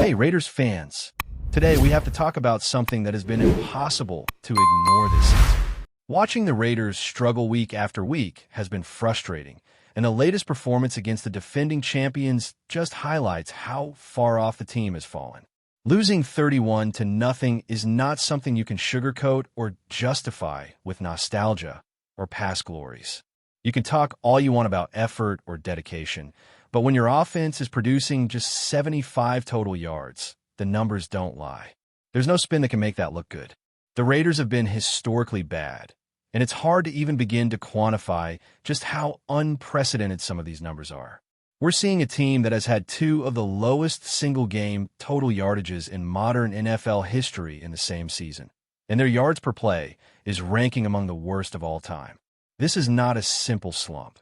Hey, Raiders fans. Today we have to talk about something that has been impossible to ignore this season. Watching the Raiders struggle week after week has been frustrating, and the latest performance against the defending champions just highlights how far off the team has fallen. Losing 31-0 is not something you can sugarcoat or justify with nostalgia or past glories. You can talk all you want about effort or dedication, but when your offense is producing just 75 total yards, the numbers don't lie. There's no spin that can make that look good. The Raiders have been historically bad, and it's hard to even begin to quantify just how unprecedented some of these numbers are. We're seeing a team that has had two of the lowest single-game total yardages in modern NFL history in the same season, and their yards per play is ranking among the worst of all time. This is not a simple slump.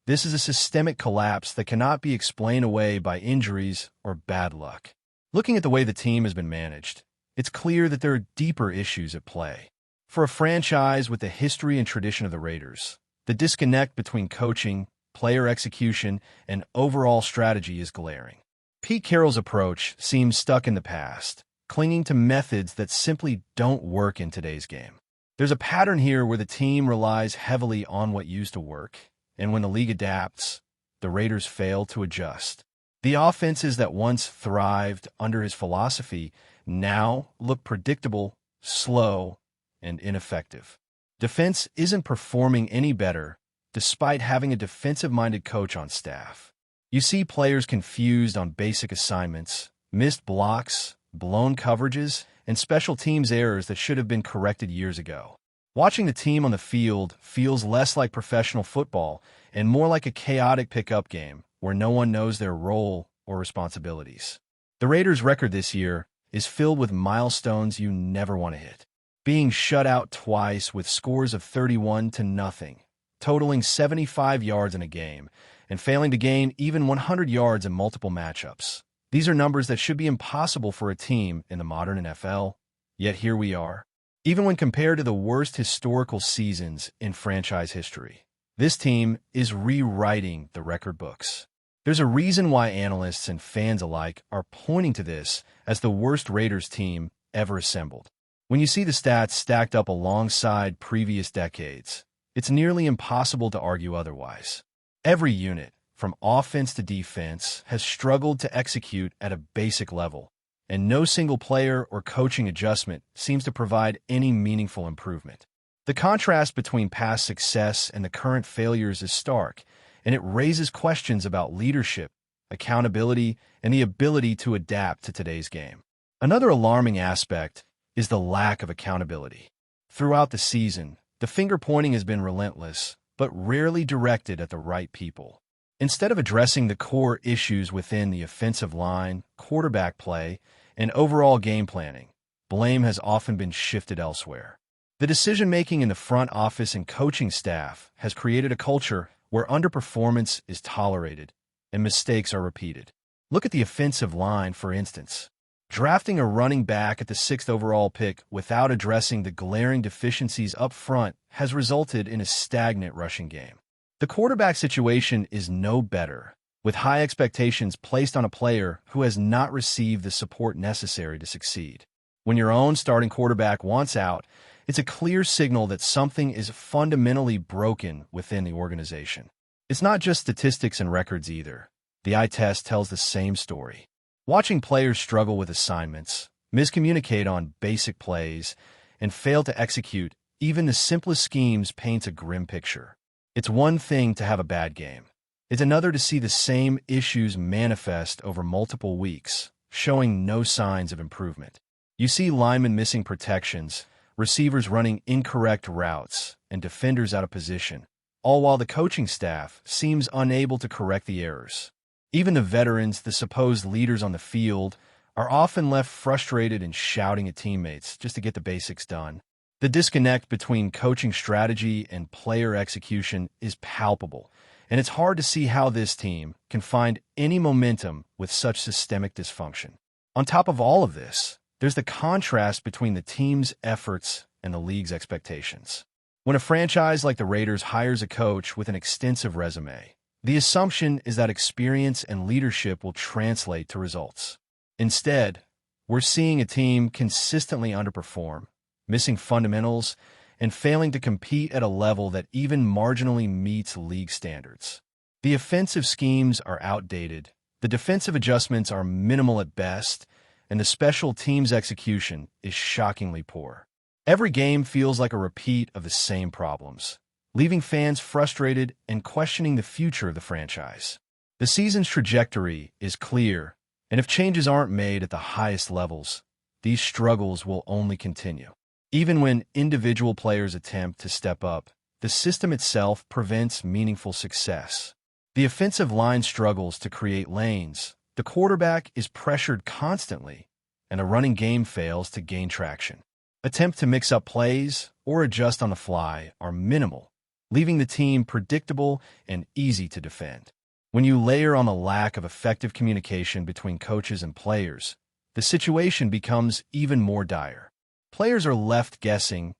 This is a systemic collapse that cannot be explained away by injuries or bad luck. Looking at the way the team has been managed, it's clear that there are deeper issues at play. For a franchise with the history and tradition of the Raiders, the disconnect between coaching, player execution, and overall strategy is glaring. Pete Carroll's approach seems stuck in the past, clinging to methods that simply don't work in today's game. There's a pattern here where the team relies heavily on what used to work, and when the league adapts, the Raiders fail to adjust. The offenses that once thrived under his philosophy now look predictable, slow, and ineffective. Defense isn't performing any better, despite having a defensive-minded coach on staff. You see players confused on basic assignments, missed blocks, blown coverages, and special teams errors that should have been corrected years ago. Watching the team on the field feels less like professional football and more like a chaotic pickup game where no one knows their role or responsibilities. The Raiders' record this year is filled with milestones you never want to hit. Being shut out twice with scores of 31-0, totaling 75 yards in a game, and failing to gain even 100 yards in multiple matchups. These are numbers that should be impossible for a team in the modern NFL, yet here we are. Even when compared to the worst historical seasons in franchise history, this team is rewriting the record books. There's a reason why analysts and fans alike are pointing to this as the worst Raiders team ever assembled. When you see the stats stacked up alongside previous decades, it's nearly impossible to argue otherwise. Every unit, from offense to defense, has struggled to execute at a basic level, and no single player or coaching adjustment seems to provide any meaningful improvement. The contrast between past success and the current failures is stark, and it raises questions about leadership, accountability, and the ability to adapt to today's game. Another alarming aspect is the lack of accountability. Throughout the season, the finger-pointing has been relentless, but rarely directed at the right people. Instead of addressing the core issues within the offensive line, quarterback play, and overall game planning, blame has often been shifted elsewhere. The decision-making in the front office and coaching staff has created a culture where underperformance is tolerated and mistakes are repeated. Look at the offensive line, for instance. Drafting a running back at the 6th overall pick without addressing the glaring deficiencies up front has resulted in a stagnant rushing game. The quarterback situation is no better, with high expectations placed on a player who has not received the support necessary to succeed. When your own starting quarterback wants out, it's a clear signal that something is fundamentally broken within the organization. It's not just statistics and records either. The eye test tells the same story. Watching players struggle with assignments, miscommunicate on basic plays, and fail to execute even the simplest schemes paints a grim picture. It's one thing to have a bad game. It's another to see the same issues manifest over multiple weeks, showing no signs of improvement. You see linemen missing protections, receivers running incorrect routes, and defenders out of position, all while the coaching staff seems unable to correct the errors. Even the veterans, the supposed leaders on the field, are often left frustrated and shouting at teammates just to get the basics done. The disconnect between coaching strategy and player execution is palpable, and it's hard to see how this team can find any momentum with such systemic dysfunction. On top of all of this, there's the contrast between the team's efforts and the league's expectations. When a franchise like the Raiders hires a coach with an extensive resume, the assumption is that experience and leadership will translate to results. Instead, we're seeing a team consistently underperform, missing fundamentals, and failing to compete at a level that even marginally meets league standards. The offensive schemes are outdated, the defensive adjustments are minimal at best, and the special teams execution is shockingly poor. Every game feels like a repeat of the same problems, leaving fans frustrated and questioning the future of the franchise. The season's trajectory is clear, and if changes aren't made at the highest levels, these struggles will only continue. Even when individual players attempt to step up, the system itself prevents meaningful success. The offensive line struggles to create lanes, the quarterback is pressured constantly, and the running game fails to gain traction. Attempts to mix up plays or adjust on the fly are minimal, leaving the team predictable and easy to defend. When you layer on the lack of effective communication between coaches and players, the situation becomes even more dire. Players are left guessing,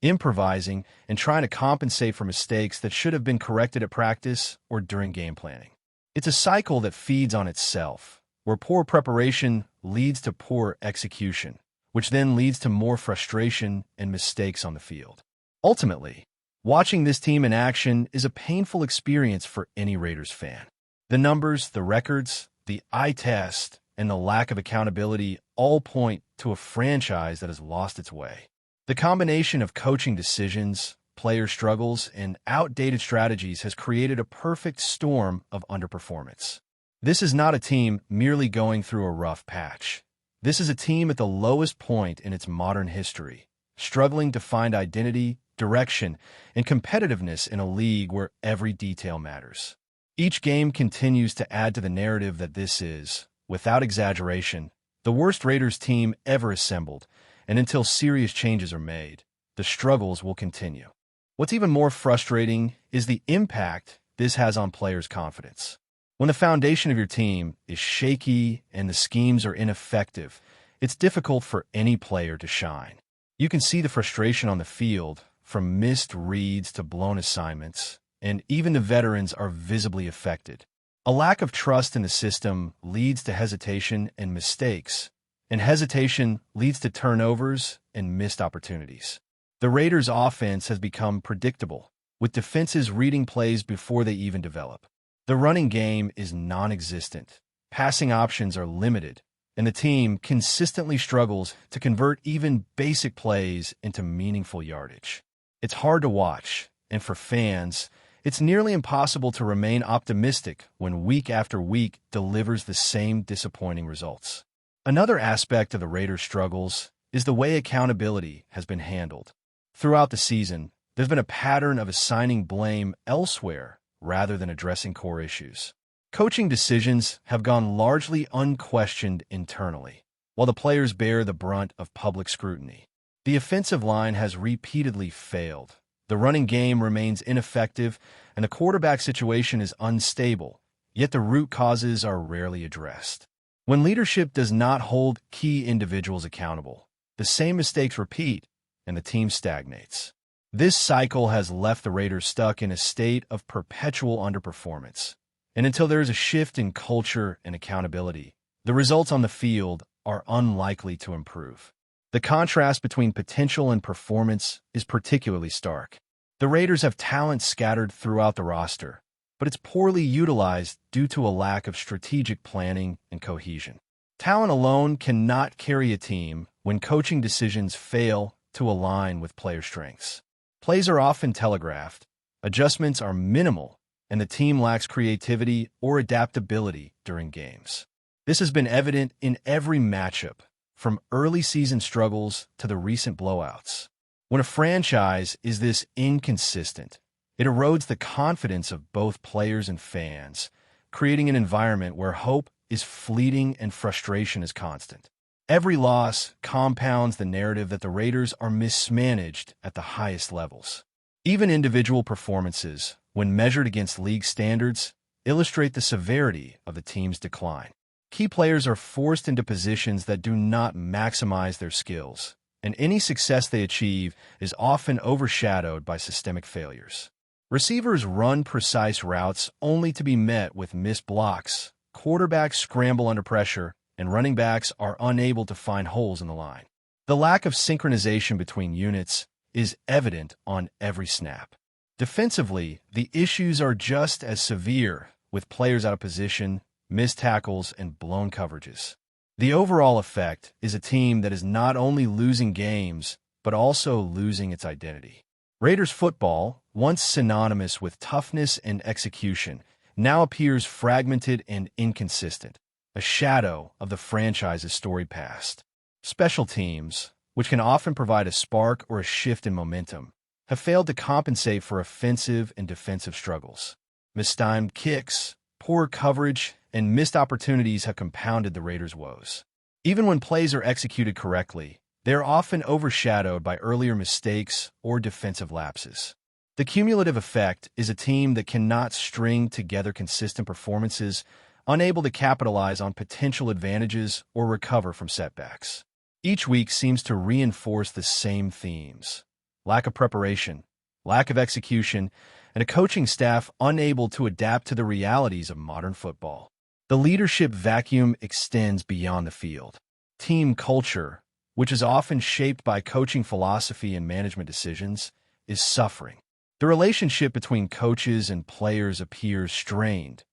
improvising, and trying to compensate for mistakes that should have been corrected at practice or during game planning. It's a cycle that feeds on itself, where poor preparation leads to poor execution, which then leads to more frustration and mistakes on the field. Ultimately, watching this team in action is a painful experience for any Raiders fan. The numbers, the records, the eye test, and the lack of accountability all point to a franchise that has lost its way. The combination of coaching decisions, player struggles, and outdated strategies has created a perfect storm of underperformance. This is not a team merely going through a rough patch. This is a team at the lowest point in its modern history, struggling to find identity, direction, and competitiveness in a league where every detail matters. Each game continues to add to the narrative that this is, without exaggeration, the worst Raiders team ever assembled, and until serious changes are made, the struggles will continue. What's even more frustrating is the impact this has on players' confidence. When the foundation of your team is shaky and the schemes are ineffective, it's difficult for any player to shine. You can see the frustration on the field, from missed reads to blown assignments, and even the veterans are visibly affected. A lack of trust in the system leads to hesitation and mistakes, and hesitation leads to turnovers and missed opportunities. The Raiders' offense has become predictable, with defenses reading plays before they even develop. The running game is non-existent, passing options are limited, and the team consistently struggles to convert even basic plays into meaningful yardage. It's hard to watch, and for fans, it's nearly impossible to remain optimistic when week after week delivers the same disappointing results. Another aspect of the Raiders' struggles is the way accountability has been handled. Throughout the season, there's been a pattern of assigning blame elsewhere rather than addressing core issues. Coaching decisions have gone largely unquestioned internally, while the players bear the brunt of public scrutiny. The offensive line has repeatedly failed. The running game remains ineffective, and the quarterback situation is unstable, yet the root causes are rarely addressed. When leadership does not hold key individuals accountable, the same mistakes repeat, and the team stagnates. This cycle has left the Raiders stuck in a state of perpetual underperformance. And until there is a shift in culture and accountability, the results on the field are unlikely to improve. The contrast between potential and performance is particularly stark. The Raiders have talent scattered throughout the roster, but it's poorly utilized due to a lack of strategic planning and cohesion. Talent alone cannot carry a team when coaching decisions fail to align with player strengths. Plays are often telegraphed, adjustments are minimal, and the team lacks creativity or adaptability during games. This has been evident in every matchup, from early season struggles to the recent blowouts. When a franchise is this inconsistent, it erodes the confidence of both players and fans, creating an environment where hope is fleeting and frustration is constant. Every loss compounds the narrative that the Raiders are mismanaged at the highest levels. Even individual performances, when measured against league standards, illustrate the severity of the team's decline. Key players are forced into positions that do not maximize their skills, and any success they achieve is often overshadowed by systemic failures. Receivers run precise routes only to be met with missed blocks, quarterbacks scramble under pressure, and running backs are unable to find holes in the line. The lack of synchronization between units is evident on every snap. Defensively, the issues are just as severe, with players out of position, missed tackles, and blown coverages. The overall effect is a team that is not only losing games, but also losing its identity. Raiders football, once synonymous with toughness and execution, now appears fragmented and inconsistent, a shadow of the franchise's storied past. Special teams, which can often provide a spark or a shift in momentum, have failed to compensate for offensive and defensive struggles. Mistimed kicks, poor coverage, and missed opportunities have compounded the Raiders' woes. Even when plays are executed correctly, they are often overshadowed by earlier mistakes or defensive lapses. The cumulative effect is a team that cannot string together consistent performances, unable to capitalize on potential advantages or recover from setbacks. Each week seems to reinforce the same themes: lack of preparation, lack of execution, and a coaching staff unable to adapt to the realities of modern football. The leadership vacuum extends beyond the field. Team culture, which is often shaped by coaching philosophy and management decisions, is suffering. The relationship between coaches and players appears strained,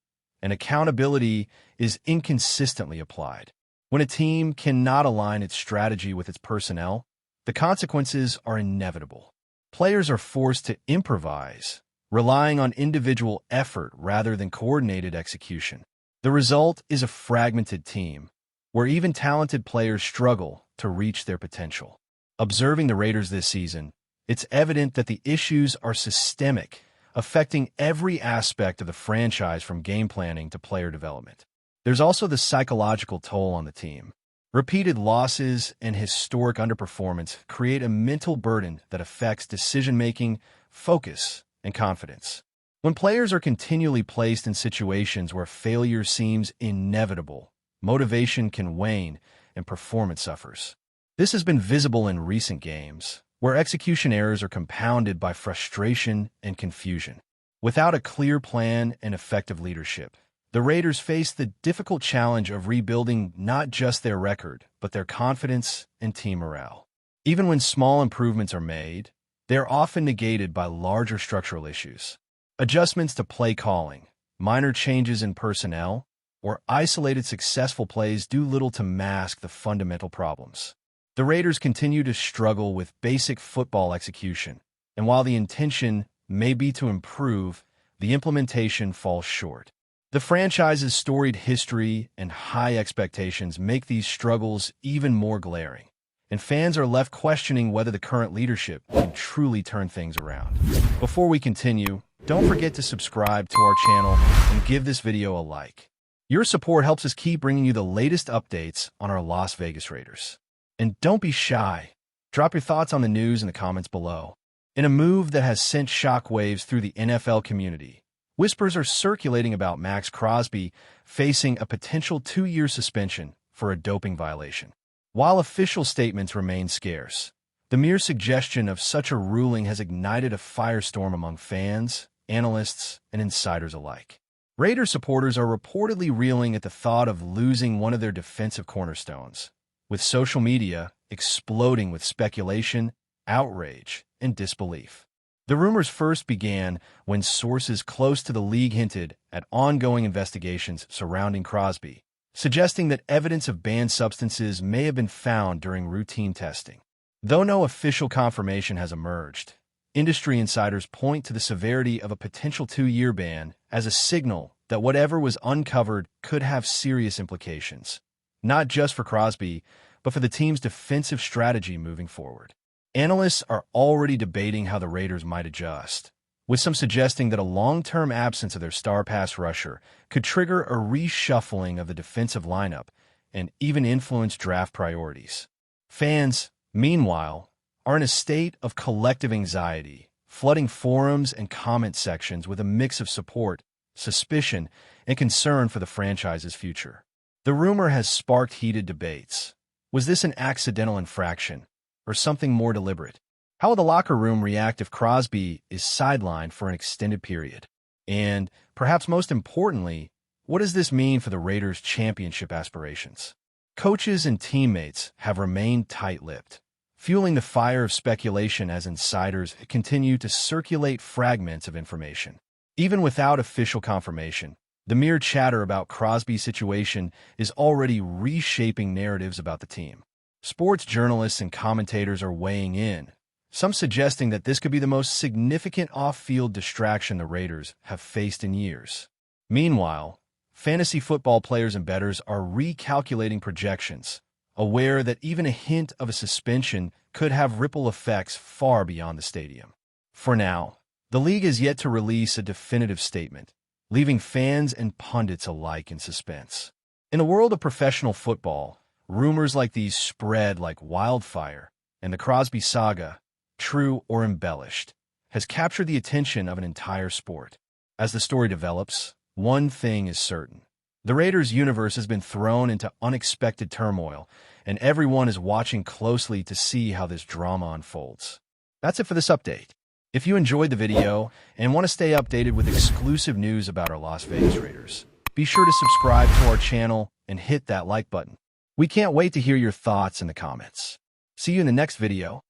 and accountability is inconsistently applied. When a team cannot align its strategy with its personnel, the consequences are inevitable. Players are forced to improvise, relying on individual effort rather than coordinated execution. The result is a fragmented team, where even talented players struggle to reach their potential. Observing the Raiders this season, it's evident that the issues are systemic, affecting every aspect of the franchise from game planning to player development. There's also the psychological toll on the team. Repeated losses and historic underperformance create a mental burden that affects decision-making, focus, and confidence. When players are continually placed in situations where failure seems inevitable, motivation can wane and performance suffers. This has been visible in recent games, where execution errors are compounded by frustration and confusion. Without a clear plan and effective leadership, the Raiders face the difficult challenge of rebuilding not just their record, but their confidence and team morale. Even when small improvements are made, they are often negated by larger structural issues. Adjustments to play calling, minor changes in personnel, or isolated successful plays do little to mask the fundamental problems. The Raiders continue to struggle with basic football execution, and while the intention may be to improve, the implementation falls short. The franchise's storied history and high expectations make these struggles even more glaring, and fans are left questioning whether the current leadership can truly turn things around. Before we continue, don't forget to subscribe to our channel and give this video a like. Your support helps us keep bringing you the latest updates on our Las Vegas Raiders. And don't be shy. Drop your thoughts on the news in the comments below. In a move that has sent shockwaves through the NFL community, whispers are circulating about MAXX Crosby facing a potential 2-year suspension for a doping violation. While official statements remain scarce, the mere suggestion of such a ruling has ignited a firestorm among fans, analysts, and insiders alike. Raiders supporters are reportedly reeling at the thought of losing one of their defensive cornerstones, with social media exploding with speculation, outrage, and disbelief. The rumors first began when sources close to the league hinted at ongoing investigations surrounding Crosby, suggesting that evidence of banned substances may have been found during routine testing. Though no official confirmation has emerged, industry insiders point to the severity of a potential 2-year ban as a signal that whatever was uncovered could have serious implications, not just for Crosby, but for the team's defensive strategy moving forward. Analysts are already debating how the Raiders might adjust, with some suggesting that a long-term absence of their star pass rusher could trigger a reshuffling of the defensive lineup and even influence draft priorities. Fans, meanwhile, are in a state of collective anxiety, flooding forums and comment sections with a mix of support, suspicion, and concern for the franchise's future. The rumor has sparked heated debates. Was this an accidental infraction, or something more deliberate? How will the locker room react if Crosby is sidelined for an extended period? And, perhaps most importantly, what does this mean for the Raiders' championship aspirations? Coaches and teammates have remained tight-lipped, fueling the fire of speculation as insiders continue to circulate fragments of information. Even without official confirmation, the mere chatter about Crosby's situation is already reshaping narratives about the team. Sports journalists and commentators are weighing in, some suggesting that this could be the most significant off-field distraction the Raiders have faced in years. Meanwhile, fantasy football players and bettors are recalculating projections, aware that even a hint of a suspension could have ripple effects far beyond the stadium. For now, the league has yet to release a definitive statement, leaving fans and pundits alike in suspense. In the world of professional football, rumors like these spread like wildfire, and the Crosby saga, true or embellished, has captured the attention of an entire sport. As the story develops, one thing is certain. The Raiders' universe has been thrown into unexpected turmoil, and everyone is watching closely to see how this drama unfolds. That's it for this update. If you enjoyed the video and want to stay updated with exclusive news about our Las Vegas Raiders, be sure to subscribe to our channel and hit that like button. We can't wait to hear your thoughts in the comments. See you in the next video.